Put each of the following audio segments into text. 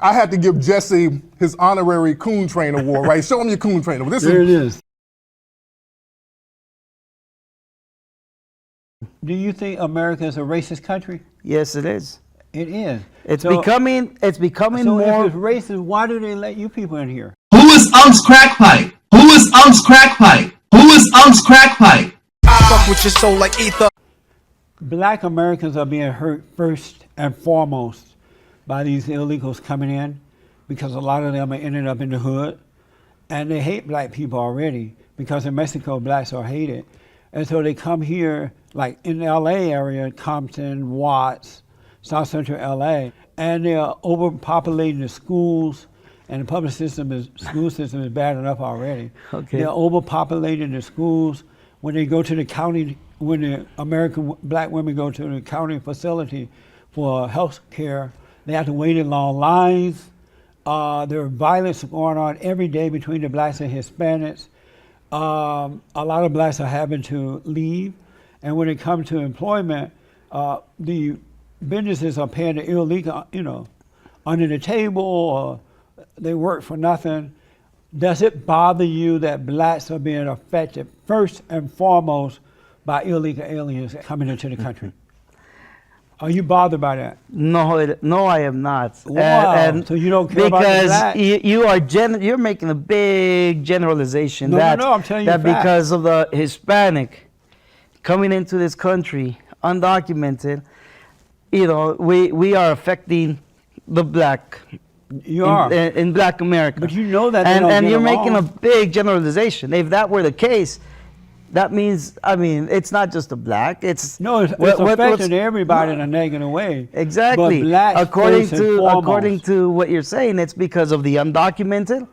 I had to give Jesse his honorary COON Train Award, right? Show him your COON Train Award. There it is. Do you think America is a racist country? Yes, it is. It is. It's becoming more. If it's racist, why do they let you people in here? Who is Unks Crack Pipe? Who is Unks Crack Pipe? Who is Unks Crack Pipe? Fuck with your soul like ether. Black Americans are being hurt first and foremost by these illegals coming in, because a lot of them are ending up in the hood, and they hate black people already, because in Mexico blacks are hated. And so they come here, like in the LA area, Compton, Watts, South Central LA, and they're overpopulating the schools, and the public school system is bad enough already. Okay. They're overpopulating the schools. When they go to the county, when the American black women go to the county facility for health care, they have to wait in long lines. There are violence going on every day between the blacks and Hispanics. A lot of blacks are having to leave. And when it comes to employment, the businesses are paying the illegal, under the table, or they work for nothing. Does it bother you that blacks are being affected first and foremost by illegal aliens coming into the country? Are you bothered by that? No, I am not. Wow. And so you don't care about the blacks? Because you're making a big generalization. No, I'm telling you that facts. Because of the Hispanic coming into this country undocumented, we are affecting the black. You are in Black America. But you know that. And you're making a big generalization. If that were the case, that means, it's not just the black. It's affecting everybody in a negative way. Exactly. But blacks according to what you're saying, it's because of the undocumented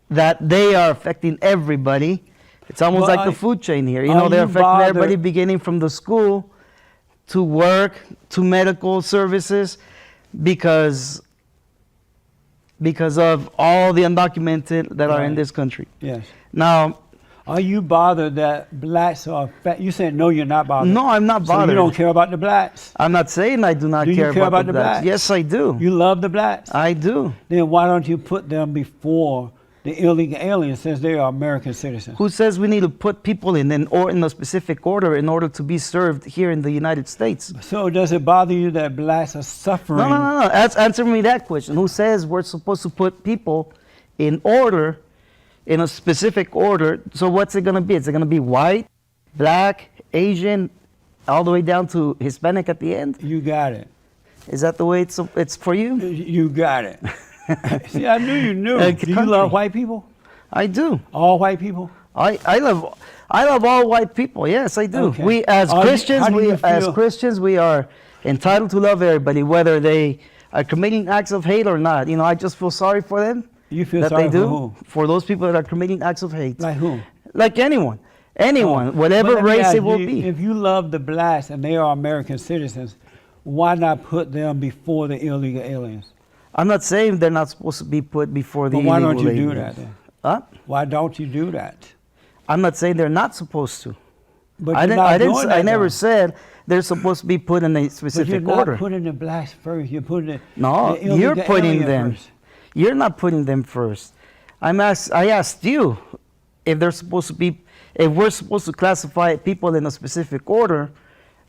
that they are affecting everybody. It's almost like the food chain here. They're affecting everybody, beginning from the school to work to medical services, because of all the undocumented that are in this country. Yes. Now, are you bothered that blacks are affected? You said no, you're not bothered. No, I'm not bothered. So you don't care about the blacks? I'm not saying I do not care about the blacks. Yes, I do. You love the blacks? I do. Then why don't you put them before the illegal aliens, since they are American citizens? Who says we need to put people in a specific order in order to be served here in the United States? So does it bother you that blacks are suffering? No. Answer me that question. Who says we're supposed to put people in order, in a specific order? So what's it going to be? Is it going to be white, black, Asian, all the way down to Hispanic at the end? You got it. Is that the way it's for you? You got it. See, I knew you knew. Do you love white people? I do. All white people? I love all white people. Yes, I do. Okay. We as Christians, we are entitled to love everybody, whether they are committing acts of hate or not. I just feel sorry for them. You feel sorry for who? For those people that are committing acts of hate. Like who? Like anyone, whatever race it will be. If you love the blacks and they are American citizens, why not put them before the illegal aliens? I'm not saying they're not supposed to be put before the illegal aliens. Why don't you do that then? Huh? Why don't you do that? I'm not saying they're not supposed to. But I never said they're supposed to be put in a specific order. But you're not putting the blacks first. You're putting the you're putting them first. You're not putting them first. I asked you if they're supposed to be, if we're supposed to classify people in a specific order,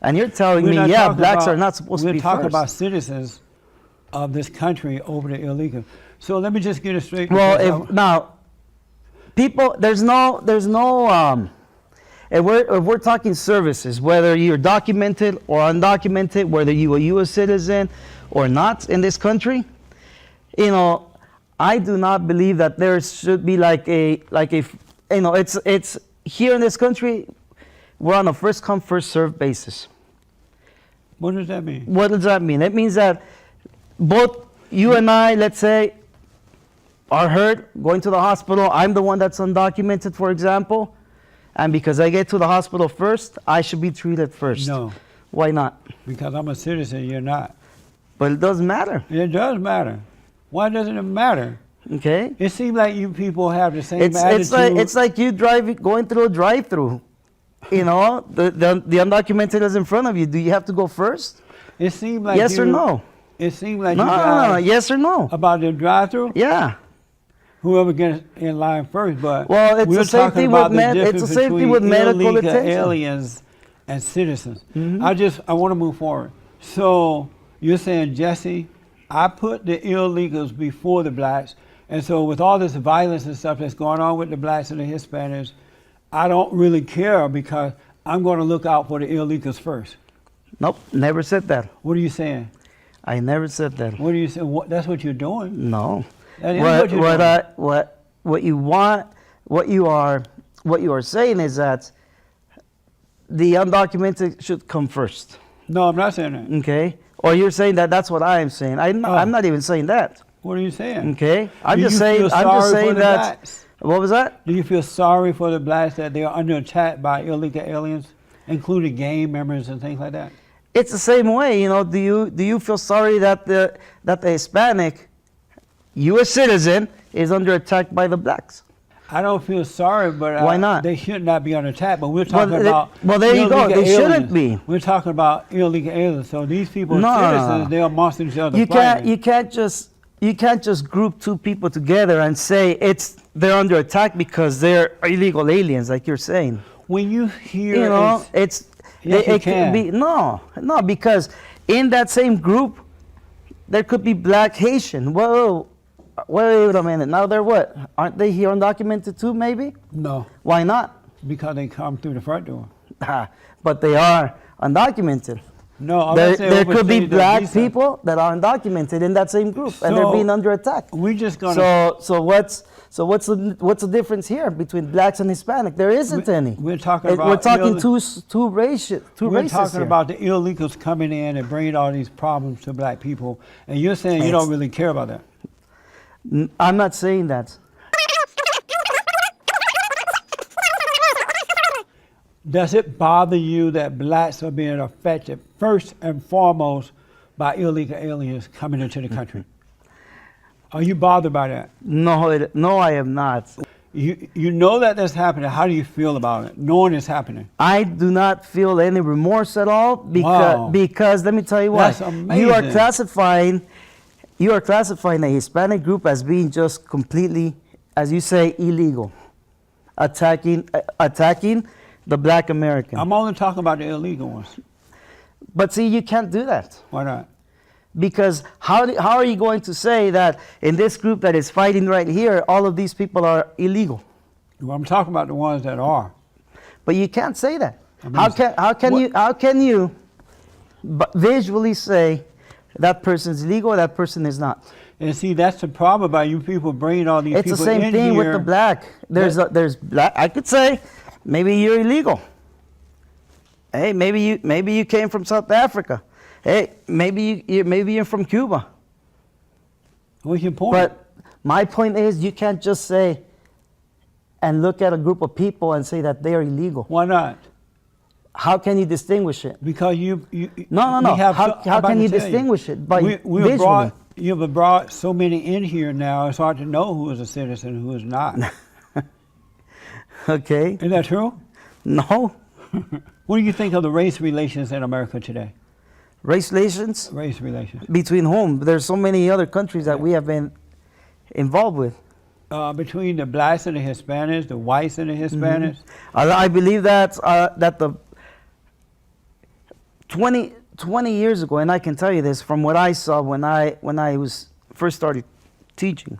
and you're telling me, blacks are not supposed to be first. We're talking about citizens of this country over the illegal. So let me just get it straight. Well, now, people, there's no. If we're talking services, whether you're documented or undocumented, whether you're a U.S. citizen or not in this country, I do not believe that there should be it's here in this country, we're on a first come, first served basis. What does that mean? What does that mean? It means that both you and I, let's say, are hurt, going to the hospital. I'm the one that's undocumented, for example. And because I get to the hospital first, I should be treated first. No. Why not? Because I'm a citizen, you're not. But it doesn't matter. It does matter. Why doesn't it matter? Okay. It seems like you people have the same attitude. It's like you going through a drive-through. The undocumented is in front of you. Do you have to go first? It seems like yes or no? it seems like No, you no, guys no. Yes or no? about the drive-through. Yeah. Whoever gets in line first, but Well, it's we're the same talking thing about with the difference it's the same thing between with medical illegal attention. aliens and citizens. I want to move forward. So you're saying, Jesse, I put the illegals before the blacks, and so with all this violence and stuff that's going on with the blacks and the Hispanics, I don't really care because I'm going to look out for the illegals first. Nope, never said that. What are you saying? I never said that. What are you saying? That's what you're doing. No. That is what you're doing. What you want, what you are saying is that the undocumented should come first. No, I'm not saying that. Okay? Or you're saying that that's what I am saying. I'm not even saying that. What are you saying? Okay? I'm Do just you saying feel sorry for the that blacks? what was that? Do you feel sorry for the blacks that they are under attack by illegal aliens, including gang members and things like that? It's the same way, you know. Do you feel sorry that the Hispanic U.S. citizen is under attack by the blacks? I don't feel sorry, but Why not? They should not be under attack. But we're talking Well, about well, there you go. illegal They shouldn't aliens. be. We're talking about illegal aliens. So these people No, are no, no, citizens. no. They're amongst each other. You can't just group two people together and say they're under attack because they're illegal aliens, like you're saying. When you hear, You know, Yes, it you could can. be no, because in that same group there could be black Haitian. Whoa, wait a minute. Now they're what? Aren't they here undocumented too? Maybe. no, Why not? because they come through the front door. But they are undocumented. No, I'm There, not saying there could be overstayed their black visa. people that are undocumented in that same group, and they're So, being under attack. We're just gonna. So what's the difference here between blacks and Hispanic? There isn't any. We're talking We're about talking ill- two races. We're talking about the illegals coming in and bringing all these problems to black people, and you're saying you don't really care about that. I'm not saying that. Does it bother you that blacks are being affected first and foremost by illegal aliens coming into the country? Are you bothered by that? No, I am not. You know that that's happening. How do you feel about it, knowing it's happening? I do not feel any remorse at all Wow. because let me tell you what. That's amazing. You are classifying a Hispanic group as being just completely, as you say, illegal, attacking the black American. I'm only talking about the illegal ones. But see, you can't do that. Why not? Because how are you going to say that in this group that is fighting right here, all of these people are illegal? Well, I'm talking about the ones that are. But you can't say that. I mean, How can you visually say that person's illegal, that person is not? And see, that's the problem about you people bringing all these It's people the same in thing here. with the black. There's black. I could say maybe you're illegal. Hey, maybe you came from South Africa. Hey, maybe you're from Cuba. What's your point? But my point is, you can't just say and look at a group of people and say that they are illegal. Why not? How can you distinguish it? Because you No. we have How I'm about can to you tell distinguish it? By we visually. you've brought so many in here now. It's hard to know who is a citizen and who is not. Okay. Is that true? No. What do you think of the race relations in America today? Race relations Race relations between whom? There's so many other countries that we have been involved with. Between the blacks and the Hispanics, the whites and the Hispanics. I believe that the 20 years ago, and I can tell you this from what I saw when I was first started teaching,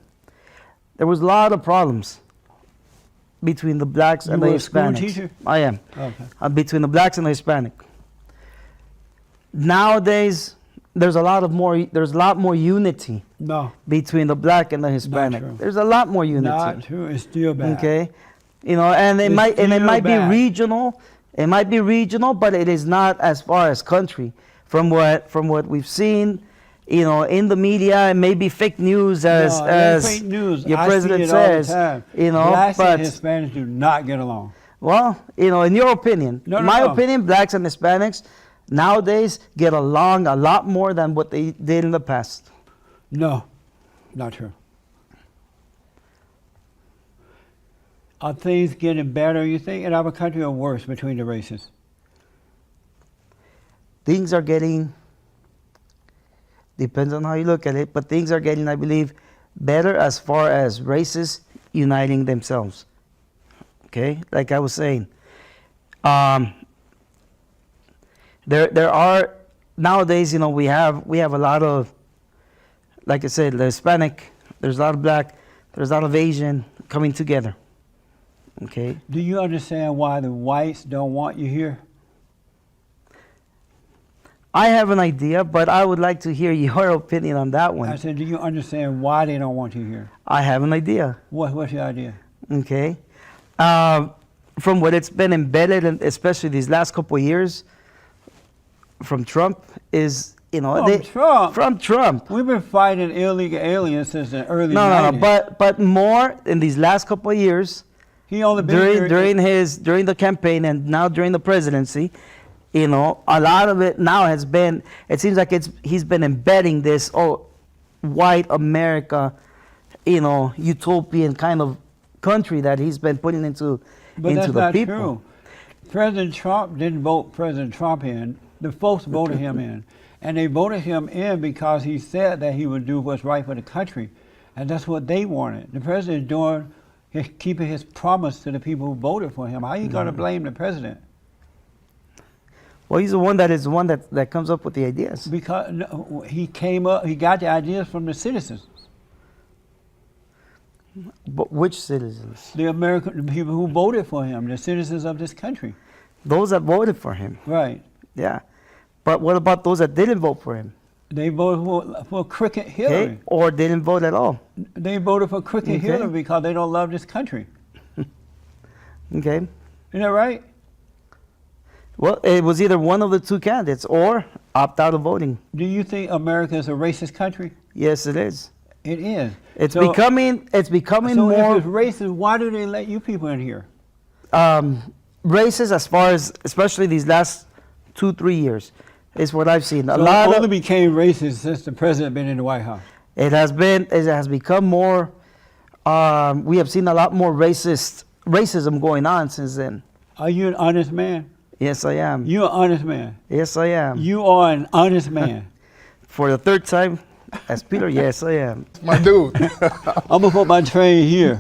there was a lot of problems between the blacks and the were a school Hispanics. teacher? I am. Okay. Between the blacks and the Hispanic. Nowadays, there's a lot more unity No, between the black and the Hispanic. true. There's a lot more unity. not true. It's still bad. Okay, you know, and it It's might still be bad. regional. It might be regional, but it is not as far as country. From what we've seen, you know, in the media, and maybe fake news as No, it ain't as fake news. your I president see it all the says. time. You know, blacks but and Hispanics do not get along. well, you know, in your opinion, No, in no, my no. opinion, blacks and Hispanics nowadays get along a lot more than what they did in the past. No, not true. Are things getting better, you think, in our country, or worse between the races? Things are getting Depends on how you look at it. But things are getting, I believe, better as far as races uniting themselves. Okay, like I was saying, there are nowadays. You know, we have a lot of, like I said, the Hispanic. There's a lot of black. There's a lot of Asian coming together. Okay. Do you understand why the whites don't want you here? I have an idea, but I would like to hear your opinion on that one. I said, do you understand why they don't want you here? I have an idea. What's your idea? Okay. From what it's been embedded, and especially these last couple of years, from Trump is, you know, From Trump? Trump. We've been fighting illegal aliens since the early No, 90s. but more in these last couple of years, He only been during the campaign and now during the presidency, you know, a lot of it now has been. It seems like he's been embedding this white America, you know, utopian kind of country that he's been putting into But that's the not people. true. President Trump didn't vote President Trump in. The folks voted him in. And they voted him in because he said that he would do what's right for the country. And that's what they wanted. The president keeping his promise to the people who voted for him. How are you going to blame the president? Well, he's the one that comes up with the ideas. Because he got the ideas from the citizens. But which citizens? The people who voted for him, the citizens of this country. Those that voted for him. Right. Yeah. But what about those that didn't vote for him? They voted for Crooked Hillary. Okay. Or didn't vote at all? They voted for Crooked Okay. Hillary because they don't love this country. Okay. Isn't that right? Well, it was either one of the two candidates or opt out of voting. Do you think America is a racist country? Yes, it is. It is. It's So- becoming So more if it's racist, why do they let you people in here? racist as far as, especially these last 2-3 years, is what I've seen. A So lot it only of became racist since the president been in the White House. it has become more. We have seen a lot more racism going on since then. Are you an honest man? Yes, I am. You're an honest man. Yes, I am. You are an honest man. For the third time, as Peter, yes, I am. My dude. I'm gonna put my train here.